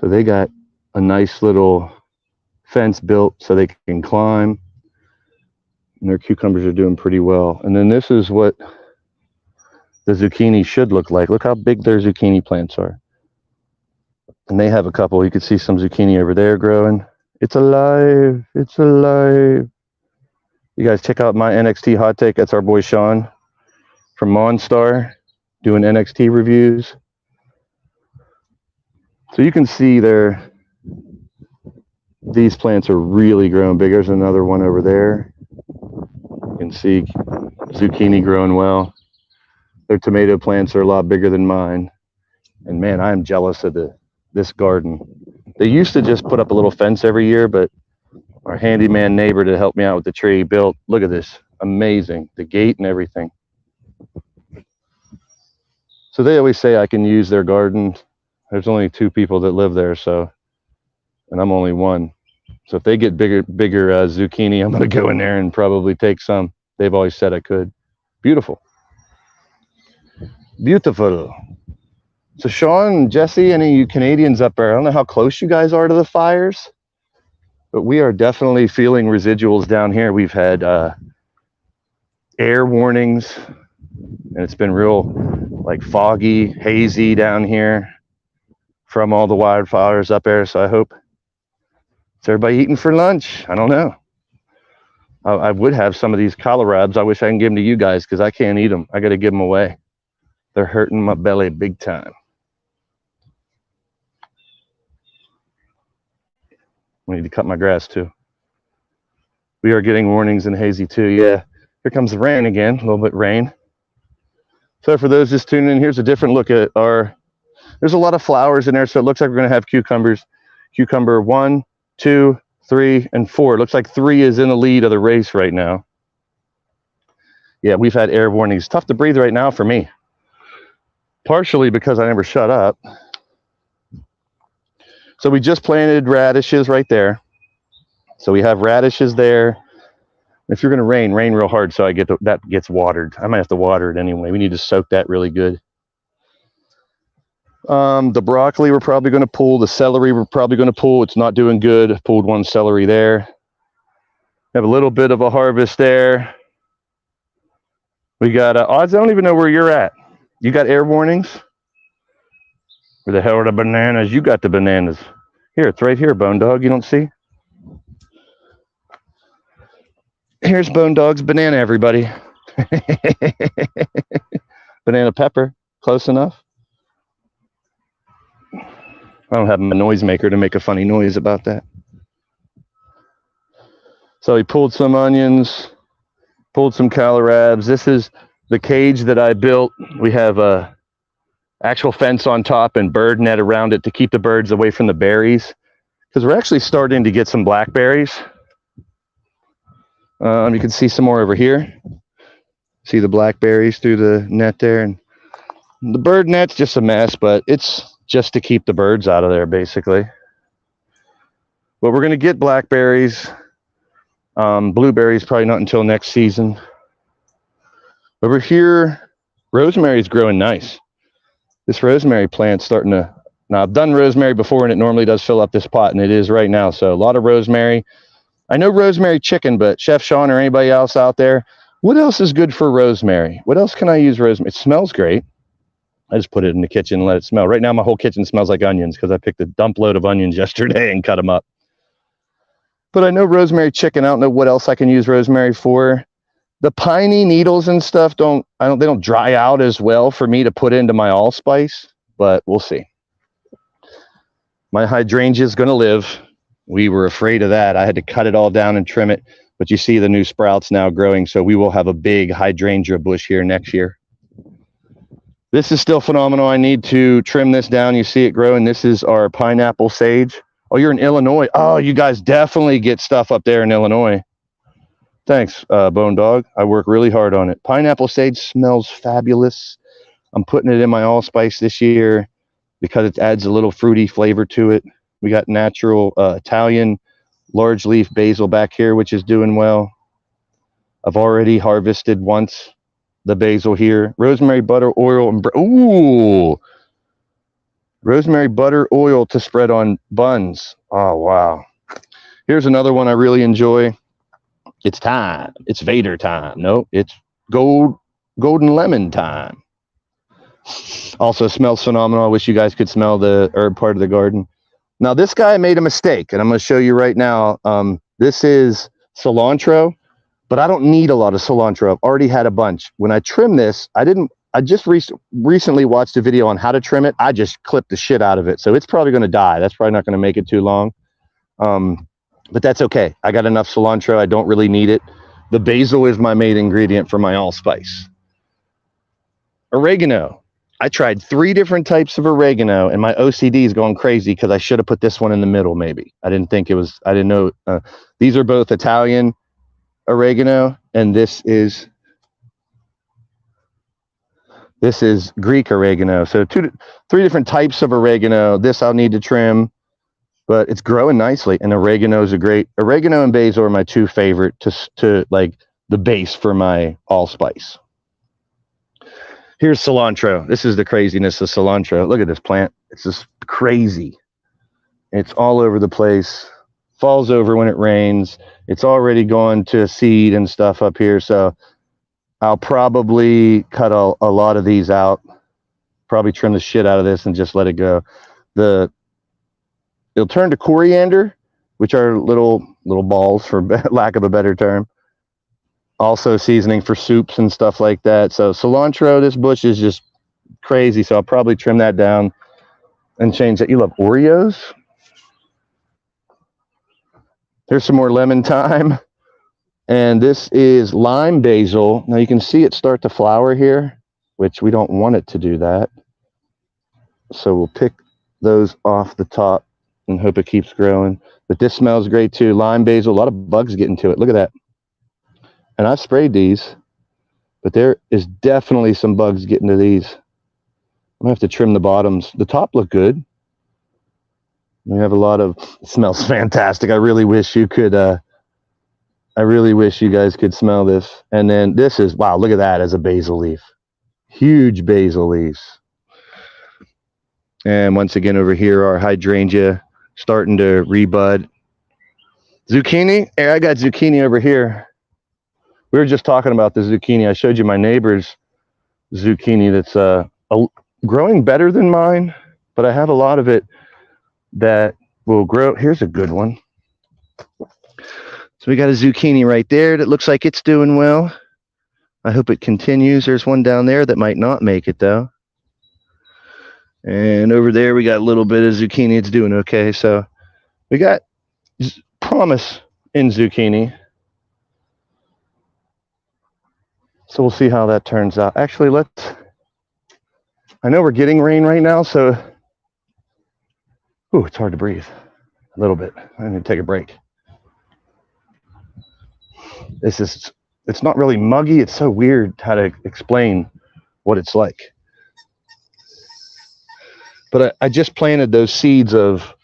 So they got a nice little fence built so they can climb. And their cucumbers are doing pretty well. And then this is what the zucchini should look like. Look how big their zucchini plants are. And they have a couple. You can see some zucchini over there growing. It's alive. It's alive. You guys check out my NXT hot take. That's our boy Sean from Monstar doing NXT reviews. So you can see these plants are really growing big. There's another one over there. You can see zucchini growing well. Their tomato plants are a lot bigger than mine. And man, I'm jealous of this garden. They used to just put up a little fence every year, but our handyman neighbor to help me out with the tree built, look at this, amazing, the gate and everything. So they always say I can use their garden. There's only 2 people that live there, so, and I'm only one. So if they get bigger zucchini, I'm going to go in there and probably take some. They've always said I could. Beautiful. Beautiful. So Sean, Jesse, any of you Canadians up there, I don't know how close you guys are to the fires, but we are definitely feeling residuals down here. We've had air warnings, and it's been real like foggy, hazy down here from all the wildfires up there. So I hope, is everybody eating for lunch? I don't know. I would have some of these kohlrabis. I wish I can give them to you guys because I can't eat them. I got to give them away. They're hurting my belly big time. I need to cut my grass too. We are getting warnings in hazy too. Yeah, here comes the rain again, a little bit rain. So for those just tuning in, here's a different look at there's a lot of flowers in there, so it looks like we're going to have cucumbers. Cucumber 1, 2, 3, and 4. It looks like 3 is in the lead of the race right now. Yeah, we've had air warnings. Tough to breathe right now for me. Partially because I never shut up. So we just planted radishes right there. So we have radishes there. If you're going to rain real hard so that gets watered. I might have to water it anyway. We need to soak that really good. The broccoli we're probably going to pull. The celery we're probably going to pull. It's not doing good. I pulled one celery there. Have a little bit of a harvest there. We got odds. I don't even know where you're at. You got air warnings? Where the hell are the bananas? You got the bananas. Here, it's right here, Bone Dog. You don't see? Here's Bone Dog's banana, everybody. Banana pepper. Close enough? I don't have my noisemaker to make a funny noise about that. So he pulled some onions, pulled some kohlrabis. This is the cage that I built. We have a actual fence on top and bird net around it to keep the birds away from the berries, because we're actually starting to get some blackberries. You can see some more over here. See the blackberries through the net there, and the bird net's just a mess, but it's just to keep the birds out of there, basically. But we're going to get blackberries. Blueberries probably not until next season. Over here, rosemary's growing nice. This rosemary plant's starting to... Now, I've done rosemary before, and it normally does fill up this pot, and it is right now. So a lot of rosemary. I know rosemary chicken, but Chef Sean or anybody else out there, what else is good for rosemary? What else can I use rosemary? It smells great. I just put it in the kitchen and let it smell. Right now, my whole kitchen smells like onions because I picked a dump load of onions yesterday and cut them up. But I know rosemary chicken. I don't know what else I can use rosemary for. The piney needles and stuff they don't dry out as well for me to put into my allspice, but we'll see. My hydrangea is going to live. We were afraid of that. I had to cut it all down and trim it, but you see the new sprouts now growing, so we will have a big hydrangea bush here next year. This is still phenomenal. I need to trim this down. You see it growing. This is our pineapple sage. Oh, you're in Illinois. Oh, you guys definitely get stuff up there in Illinois. Thanks, Bone Dog. I work really hard on it. Pineapple sage smells fabulous. I'm putting it in my allspice this year because it adds a little fruity flavor to it. We got natural Italian large leaf basil back here, which is doing well. I've already harvested once the basil here. Rosemary, butter, oil, and ooh, rosemary, butter, oil to spread on buns. Oh, wow. Here's another one I really enjoy. It's time. It's Vader time. No, it's golden lemon time. Also smells phenomenal. I wish you guys could smell the herb part of the garden. Now, this guy made a mistake, and I'm going to show you right now. This is cilantro, but I don't need a lot of cilantro. I've already had a bunch. When I trim this, I just recently watched a video on how to trim it. I just clipped the shit out of it. So it's probably going to die. That's probably not going to make it too long. But that's okay. I got enough cilantro. I don't really need it. The basil is my main ingredient for my allspice. Oregano. I tried 3 different types of oregano, and my OCD is going crazy because I should have put this one in the middle, maybe. I didn't know. These are both Italian oregano, and this is Greek oregano. So 3 different types of oregano. This I'll need to trim, but it's growing nicely. And oregano and basil are my 2 favorite to like the base for my allspice. Here's cilantro. This is the craziness of cilantro. Look at this plant. It's just crazy. It's all over the place. Falls over when it rains. It's already gone to seed and stuff up here. So I'll probably cut a lot of these out. Probably trim the shit out of this and just let it go. It'll turn to coriander, which are little balls, for lack of a better term. Also seasoning for soups and stuff like that. So cilantro, this bush is just crazy. So I'll probably trim that down and change that. You love Oreos? Here's some more lemon thyme. And this is lime basil. Now you can see it start to flower here, which we don't want it to do that. So we'll pick those off the top and hope it keeps growing. But this smells great too. Lime basil, a lot of bugs get into it. Look at that. And I've sprayed these, but there is definitely some bugs getting to these. I'm gonna have to trim the bottoms. The top look good. We have a lot of, it smells fantastic. I really wish you could, I really wish you guys could smell this. And then this is, wow, look at that as a basil leaf. Huge basil leaves. And once again over here, our hydrangea starting to rebud. Zucchini, hey, I got zucchini over here. We were just talking about the zucchini. I showed you my neighbor's zucchini that's growing better than mine, but I have a lot of it that will grow. Here's a good one. So we got a zucchini right there that looks like it's doing well. I hope it continues. There's one down there that might not make it though. And over there we got a little bit of zucchini. It's doing okay. So we got promise in zucchini. So we'll see how that turns out. Actually, I know we're getting rain right now, so, ooh, it's hard to breathe a little bit. I need to take a break. It's not really muggy. It's so weird how to explain what it's like. But I just planted those seeds of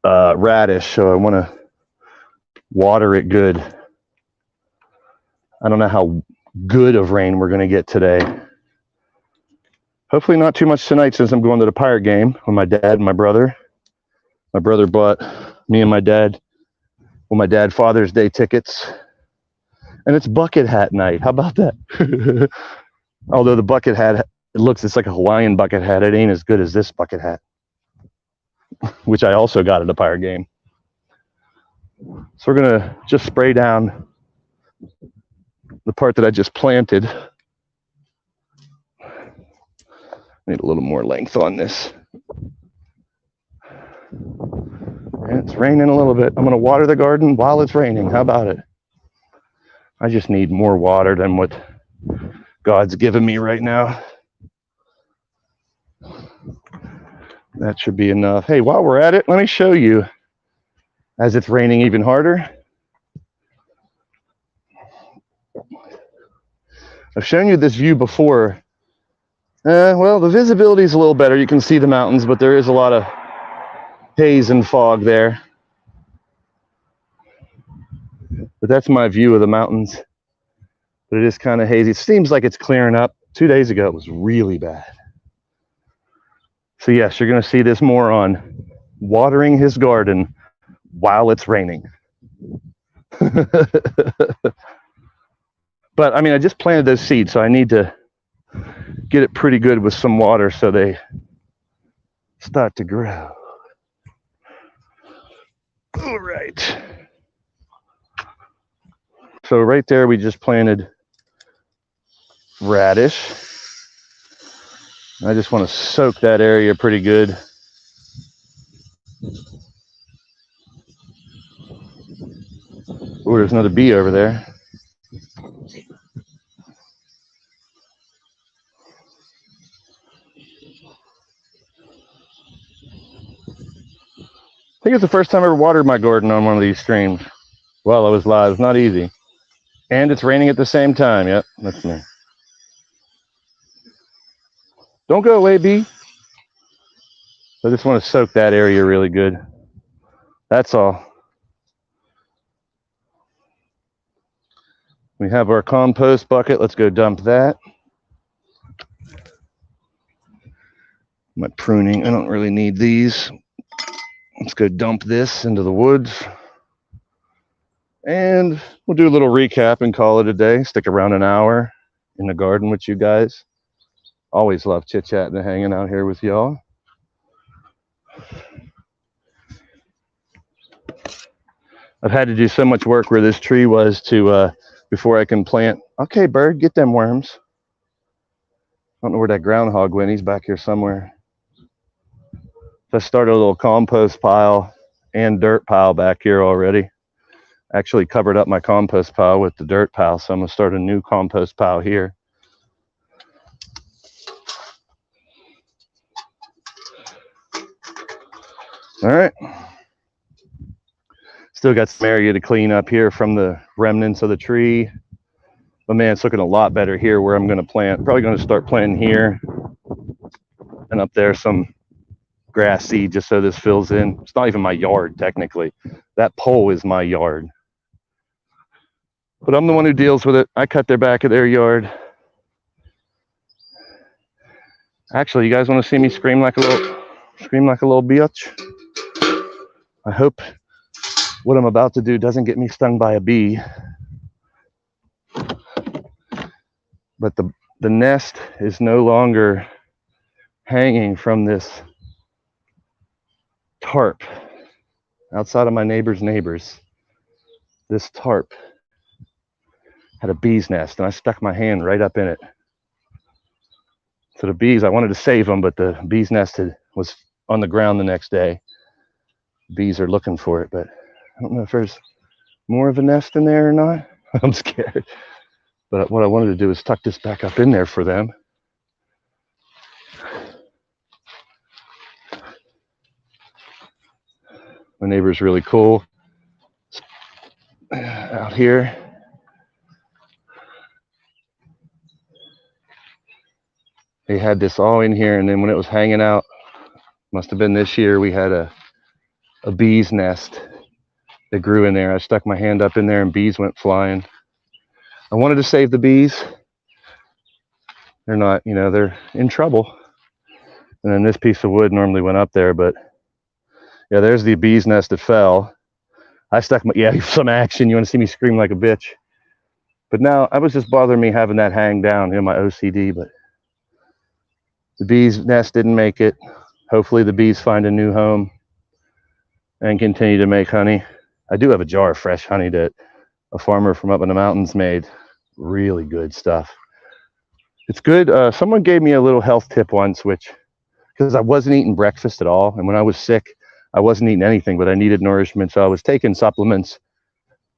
radish, so I want to water it good. I don't know how good of rain we're going to get today. Hopefully not too much tonight since I'm going to the Pirate game with my dad and my brother. My brother bought me and my dad Well, my dad Father's Day tickets. And it's bucket hat night. How about that? Although the bucket hat, it's like a Hawaiian bucket hat. It ain't as good as this bucket hat, which I also got at a Pirate game. So we're gonna just spray down the part that I just planted. Need a little more length on this. And it's raining a little bit. I'm gonna water the garden while it's raining. How about it? I just need more water than what God's given me right now. That should be enough. Hey, while we're at it, let me show you, as it's raining even harder. I've shown you this view before. Well, the visibility is a little better. You can see the mountains, but there is a lot of haze and fog there. But that's my view of the mountains. But it is kind of hazy. It seems like it's clearing up. 2 days ago, it was really bad. So yes, you're going to see this more on watering his garden while it's raining. But I mean, I just planted those seeds, so I need to get it pretty good with some water so they start to grow. All right. So right there, we just planted radish. I just want to soak that area pretty good. Oh, there's another bee over there. I think it's the first time I ever watered my garden on one of these streams while I was live. It's not easy. And it's raining at the same time. Yep, that's me. Don't go away, bee. I just want to soak that area really good. That's all. We have our compost bucket. Let's go dump that. My pruning, I don't really need these. Let's go dump this into the woods. And we'll do a little recap and call it a day. Stick around an hour in the garden with you guys. Always love chit-chatting and hanging out here with y'all. I've had to do so much work where this tree was to before I can plant. Okay, bird, get them worms. I don't know where that groundhog went. He's back here somewhere. So I started a little compost pile and dirt pile back here already. Actually covered up my compost pile with the dirt pile, so I'm gonna start a new compost pile here. All right. Still got some area to clean up here from the remnants of the tree. But man, it's looking a lot better here where I'm gonna plant. Probably gonna start planting here and up there some grass seed just so this fills in. It's not even my yard technically. That pole is my yard. But I'm the one who deals with it. I cut their back of their yard. Actually, you guys want to see me scream like a little bitch? I hope what I'm about to do doesn't get me stung by a bee. But the nest is no longer hanging from this tarp outside of my neighbors. This tarp had a bee's nest, and I stuck my hand right up in it. So the bees, I wanted to save them, but the bee's nest was on the ground the next day. Bees are looking for it, but I don't know if there's more of a nest in there or not. I'm scared. But what I wanted to do is tuck this back up in there for them. My neighbor's really cool. Out here. They had this all in here, and then when it was hanging out, must have been this year, we had a bee's nest that grew in there. I stuck my hand up in there and bees went flying. I wanted to save the bees. They're not, they're in trouble. And then this piece of wood normally went up there, but yeah, there's the bee's nest that fell. I stuck my, yeah, some action. You want to see me scream like a bitch. But now, I was just bothering me having that hang down in my OCD, but the bee's nest didn't make it. Hopefully the bees find a new home and continue to make honey. I do have a jar of fresh honey that a farmer from up in the mountains made. Really good stuff. It's good. Someone gave me a little health tip once, which, because I wasn't eating breakfast at all, and when I was sick, I wasn't eating anything, but I needed nourishment, so I was taking supplements.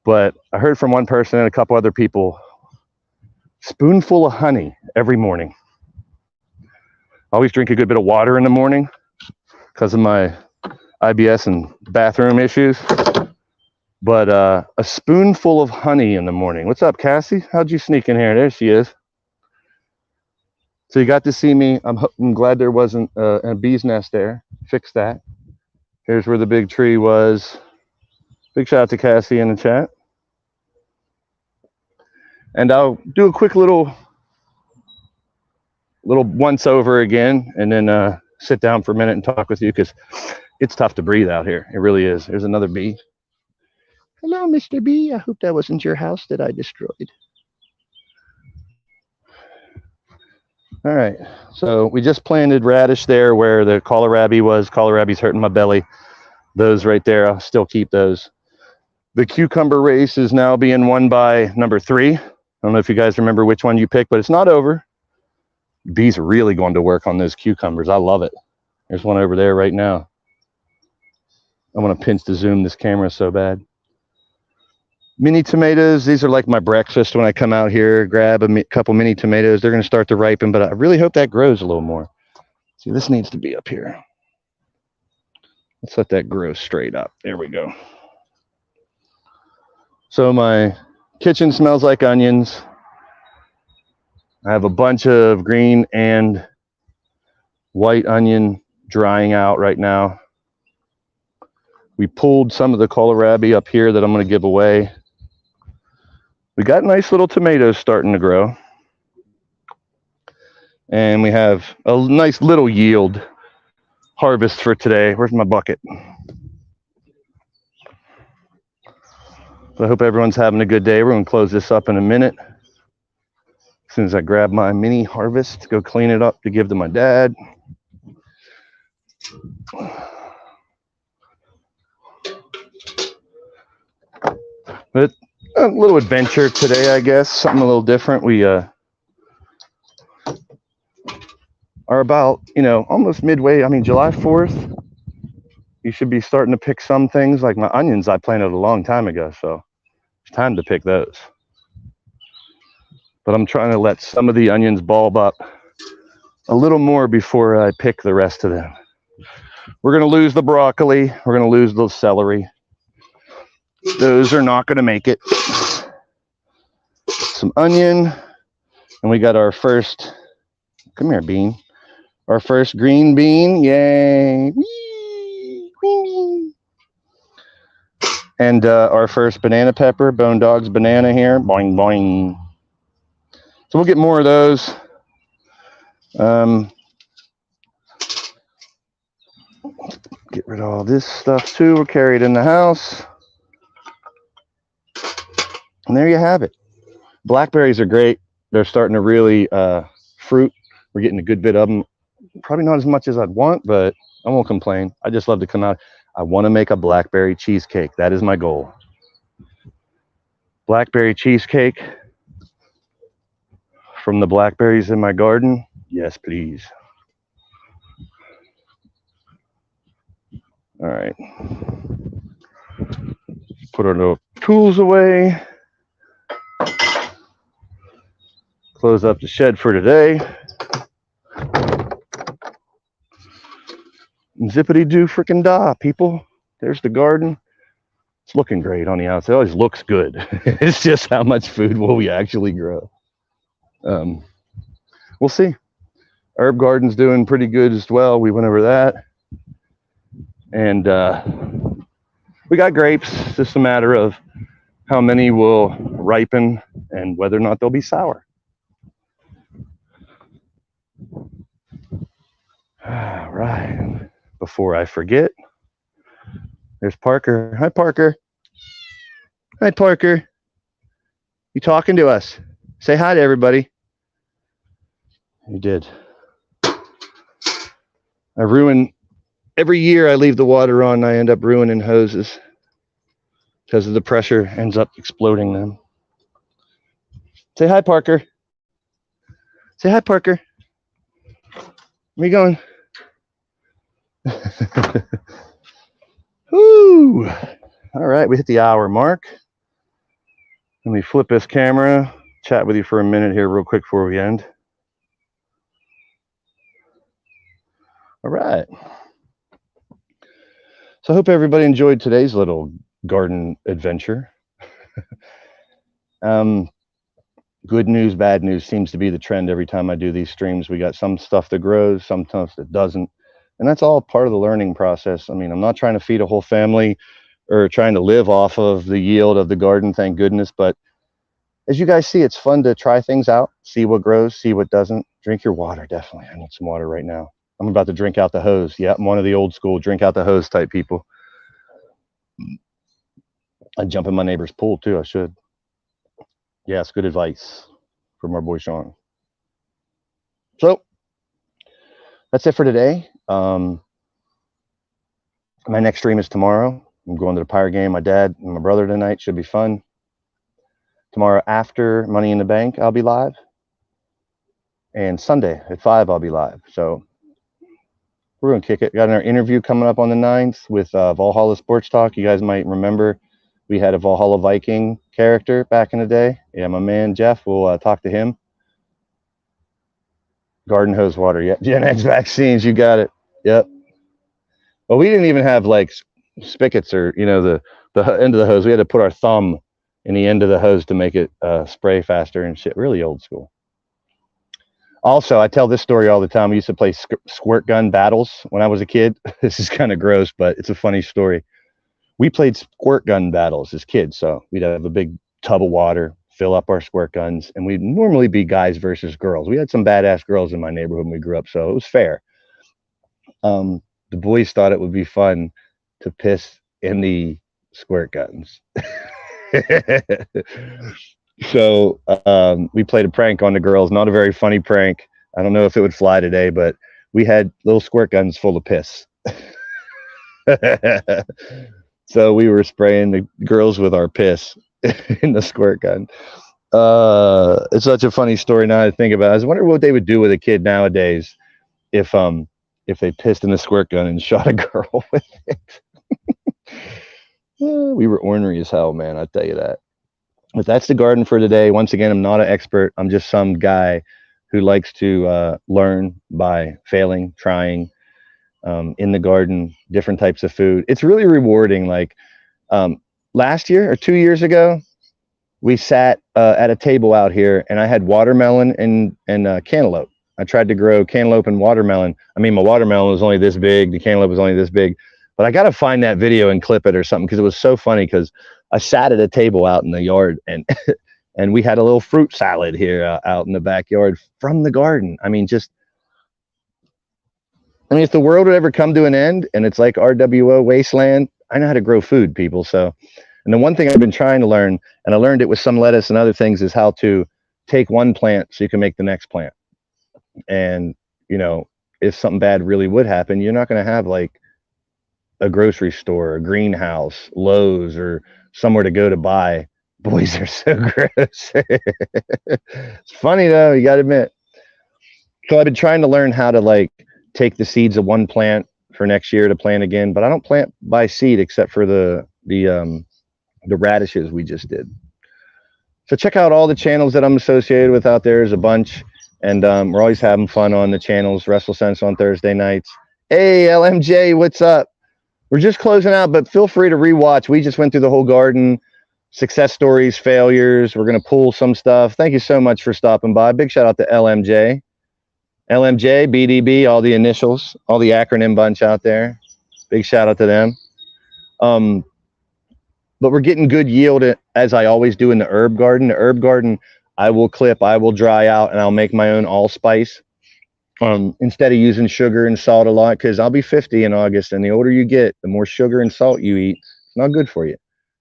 But I heard from one person and a couple other people, spoonful of honey every morning. I always drink a good bit of water in the morning because of my IBS and bathroom issues. But a spoonful of honey in the morning. What's up, Cassie? How'd you sneak in here? There she is. So you got to see me. I'm glad there wasn't a bee's nest there. Fix that. Here's where the big tree was. Big shout out to Cassie in the chat. And I'll do a quick little once over again, and then sit down for a minute and talk with you, because it's tough to breathe out here. It really is. There's another bee. Hello, Mr. Bee. I hope that wasn't your house that I destroyed. All right. So we just planted radish there where the kohlrabi was. Kohlrabi's hurting my belly. Those right there, I'll still keep those. The cucumber race is now being won by number 3. I don't know if you guys remember which one you picked, but it's not over. Bees are really going to work on those cucumbers. I love it. There's one over there right now. I want to pinch to zoom this camera so bad. Mini tomatoes, these are like my breakfast when I come out here, grab a couple mini tomatoes. They're going to start to ripen, but I really hope that grows a little more. See, this needs to be up here. Let's let that grow straight up. There we go. So my kitchen smells like onions. I have a bunch of green and white onion drying out right now. We pulled some of the kohlrabi up here that I'm going to give away. We got nice little tomatoes starting to grow. And we have a nice little yield harvest for today. Where's my bucket? So I hope everyone's having a good day. We're going to close this up in a minute. As soon as I grab my mini harvest, go clean it up to give to my dad. But a little adventure today, I guess. Something a little different. We are about, almost midway. I mean, July 4th, you should be starting to pick some things. Like my onions, I planted a long time ago, so it's time to pick those. But I'm trying to let some of the onions bulb up a little more before I pick the rest of them. We're going to lose the broccoli. We're going to lose the celery. Those are not going to make it. Some onion. And we got our first, come here, bean. Our first green bean. Yay. Whee, green bean. And our first banana pepper, Bone Dog's banana here. Boing, boing. So we'll get more of those. Get rid of all this stuff too. We'll carry it in the house. And there you have it. Blackberries are great. They're starting to really fruit. We're getting a good bit of them. Probably not as much as I'd want, but I won't complain. I just love to come out. I want to make a blackberry cheesecake. That is my goal. Blackberry cheesecake from the blackberries in my garden. Yes, please. All right. Put our little tools away. Close up the shed for today. Zippity-doo frickin' da, people. There's the garden. It's looking great on the outside. It always looks good. It's just how much food will we actually grow. We'll see. Herb garden's doing pretty good as well. We went over that. And we got grapes. It's just a matter of how many will ripen and whether or not they'll be sour. All right. Before I forget, there's Parker. Hi, Parker. Hi, Parker. You talking to us? Say hi to everybody. You did. I ruin every year. I leave the water on. I end up ruining hoses because of the pressure ends up exploding them. Say hi, Parker. Say hi, Parker. Where you going? Woo! All right, we hit the hour mark. Let me flip this camera, chat with you for a minute here real quick before we end. All right. So I hope everybody enjoyed today's little garden adventure. Good news, bad news seems to be the trend every time I do these streams. We got some stuff that grows, some stuff that doesn't. And that's all part of the learning process. I mean, I'm not trying to feed a whole family or trying to live off of the yield of the garden, thank goodness. But as you guys see, it's fun to try things out, see what grows, see what doesn't. Drink your water, definitely. I need some water right now. I'm about to drink out the hose. Yeah, I'm one of the old school drink out the hose type people. I jump in my neighbor's pool too, I should. Yes, good advice from our boy Sean. So that's it for today. My next stream is tomorrow. I'm going to the Pirate game. My dad and my brother tonight. Should be fun. Tomorrow after Money in the Bank, I'll be live. And Sunday at 5, I'll be live. So we're going to kick it. Got our interview coming up on the 9th with Valhalla Sports Talk. You guys might remember we had a Valhalla Viking character back in the day. Yeah, my man Jeff, we'll talk to him. Garden hose water. Yep. Gen X vaccines. You got it. Yep. Well, we didn't even have like spigots or, you know, the end of the hose. We had to put our thumb in the end of the hose to make it spray faster and shit. Really old school. Also, I tell this story all the time. We used to play squirt gun battles when I was a kid. This is kind of gross, but it's a funny story. We played squirt gun battles as kids. So we'd have a big tub of water, fill up our squirt guns, and we'd normally be guys versus girls. We had some badass girls in my neighborhood when we grew up, so it was fair. The boys thought it would be fun to piss in the squirt guns. So we played a prank on the girls. Not a very funny prank. I don't know if it would fly today, but we had little squirt guns full of piss. So we were spraying the girls with our piss in the squirt gun. It's such a funny story now I think about it. I wonder what they would do with a kid nowadays if they pissed in the squirt gun and shot a girl with it. We were ornery as hell, man, I tell you that. But that's the garden for today. Once again, I'm not an expert. I'm just some guy who likes to learn by failing, trying in the garden, different types of food. It's really rewarding. Like last year or 2 years ago, we sat at a table out here and I had watermelon and cantaloupe. I tried to grow cantaloupe and watermelon. I mean, my watermelon was only this big. The cantaloupe was only this big. But I got to find that video and clip it or something because it was so funny because I sat at a table out in the yard and and we had a little fruit salad here out in the backyard from the garden. I mean, if the world would ever come to an end and it's like RWO wasteland, I know how to grow food, people. So, and the one thing I've been trying to learn, and I learned it with some lettuce and other things, is how to take one plant so you can make the next plant. And, you know, if something bad really would happen, you're not going to have like a grocery store, a greenhouse, Lowe's, or somewhere to go to buy. Boys are so gross. It's funny though, you got to admit. So I've been trying to learn how to like take the seeds of one plant for next year to plant again, but I don't plant by seed except for the radishes we just did. So check out all the channels that I'm associated with out there. There's a bunch, and we're always having fun on the channels. WrestleSense on Thursday nights. Hey, LMJ, what's up? We're just closing out, but feel free to rewatch. We just went through the whole garden, success stories, failures. We're going to pull some stuff. Thank you so much for stopping by. Big shout out to LMJ. LMJ, BDB, all the initials, all the acronym bunch out there. Big shout out to them. But we're getting good yield, as I always do in the herb garden. The herb garden, I will clip, I will dry out, and I'll make my own allspice. Instead of using sugar and salt a lot, because I'll be 50 in August, and the older you get, the more sugar and salt you eat. It's not good for you.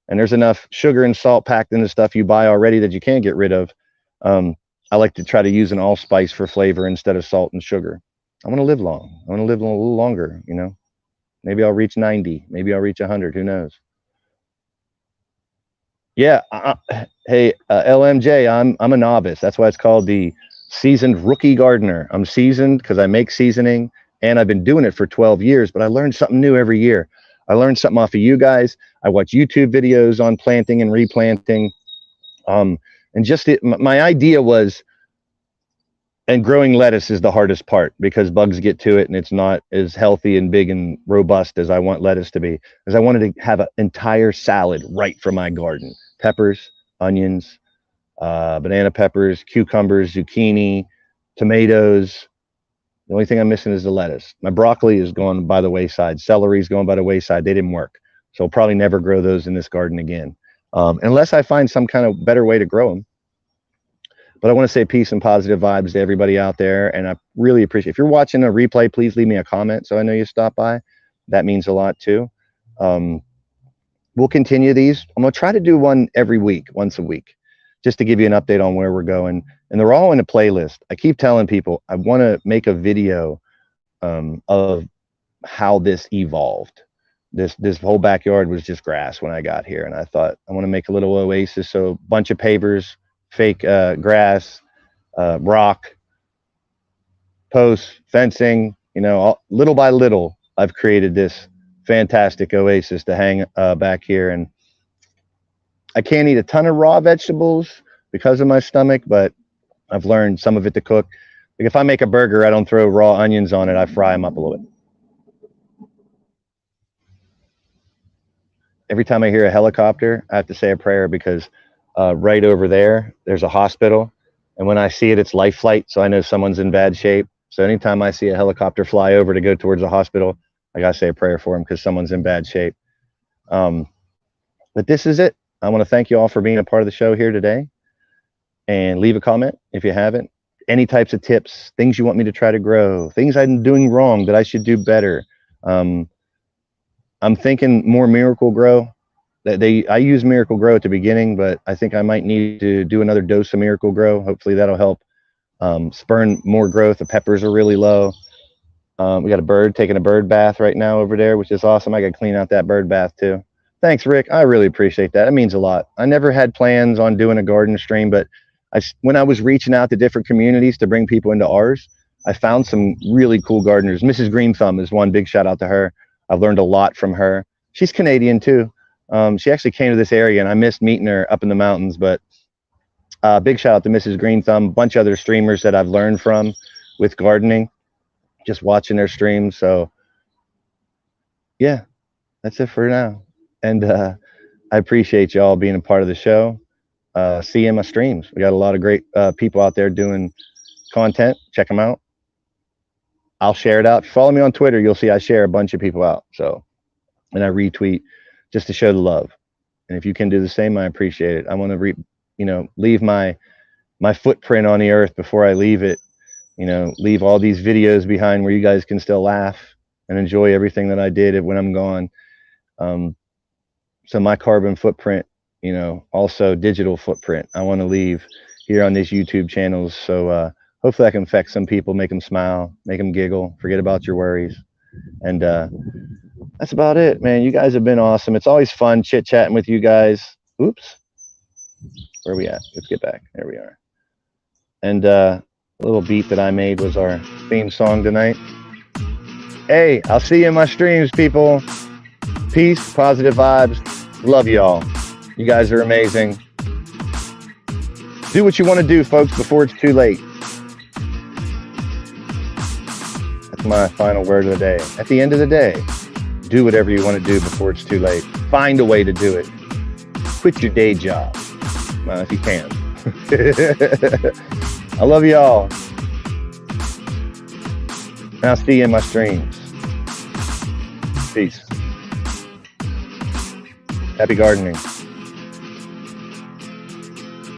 and there's enough sugar and salt packed in the stuff you buy already that you can't get rid of. I like to try to use an allspice for flavor instead of salt and sugar. I want to live long. I want to live a little longer, you know. Maybe I'll reach 90. Maybe I'll reach 100. Who knows? Yeah. Hey, LMJ, I'm a novice. That's why it's called the seasoned rookie gardener. I'm seasoned because I make seasoning, and I've been doing it for 12 years, but I learn something new every year. I learned something off of you guys. I watch YouTube videos on planting and replanting. And just my idea was, and growing lettuce is the hardest part because bugs get to it and it's not as healthy and big and robust as I want lettuce to be. Because I wanted to have an entire salad right from my garden. Peppers, onions, banana peppers, cucumbers, zucchini, tomatoes. The only thing I'm missing is the lettuce. My broccoli is going by the wayside. Celery is going by the wayside. They didn't work. So I'll probably never grow those in this garden again. Unless I find some kind of better way to grow them. But I want to say peace and positive vibes to everybody out there. And I really appreciate, if you're watching a replay, please leave me a comment so I know you stopped by. That means a lot too. We'll continue these. I'm going to try to do one every week, once a week, just to give you an update on where we're going. And they're all in a playlist. I keep telling people I want to make a video of how this evolved. This whole backyard was just grass when I got here. And I thought I want to make a little oasis. So a bunch of pavers, fake grass, rock, posts, fencing, you know, little by little, I've created this fantastic oasis to hang back here. And I can't eat a ton of raw vegetables because of my stomach, but I've learned some of it to cook. Like if I make a burger, I don't throw raw onions on it. I fry them up a little bit. Every time I hear a helicopter, I have to say a prayer because right over there, there's a hospital. And when I see it, it's life flight. So I know someone's in bad shape. So anytime I see a helicopter fly over to go towards the hospital, I got to say a prayer for him because someone's in bad shape. But this is it. I want to thank you all for being a part of the show here today. And leave a comment if you haven't. Any types of tips, things you want me to try to grow, things I'm doing wrong that I should do better. I'm thinking more Miracle Grow. I use Miracle Grow at the beginning, but I think I might need to do another dose of Miracle Grow. Hopefully that'll help spurn more growth. The peppers are really low. We got a bird taking a bird bath right now over there, which is awesome. I got to clean out that bird bath too. Thanks, Rick. I really appreciate that. It means a lot. I never had plans on doing a garden stream, but when I was reaching out to different communities to bring people into ours, I found some really cool gardeners. Mrs. Green Thumb is one. Big shout out to her. I've learned a lot from her. She's Canadian too. She actually came to this area and I missed meeting her up in the mountains, but big shout out to Mrs. Green Thumb, a bunch of other streamers that I've learned from with gardening, just watching their streams. So yeah, that's it for now. And I appreciate y'all being a part of the show. See you in my streams. We got a lot of great people out there doing content. Check them out. I'll share it out. If you follow me on Twitter, you'll see I share a bunch of people out. So, and I retweet just to show the love. And if you can do the same, I appreciate it. I want to leave my footprint on the earth before I leave it. You know, leave all these videos behind where you guys can still laugh and enjoy everything that I did when I'm gone. So my carbon footprint, you know, also digital footprint, I want to leave here on these YouTube channels. So hopefully I can affect some people, make them smile, make them giggle, forget about your worries. And that's about it, man. You guys have been awesome. It's always fun chit-chatting with you guys. Oops. Where are we at? Let's get back. There we are. And a little beat that I made was our theme song tonight. Hey, I'll see you in my streams, people. Peace, positive vibes. Love y'all. You guys are amazing. Do what you want to do, folks, before it's too late. That's my final word of the day. At the end of the day, do whatever you want to do before it's too late. Find a way to do it. Quit your day job. Well, if you can. I love y'all. And I'll see you in my streams. Peace. Happy gardening.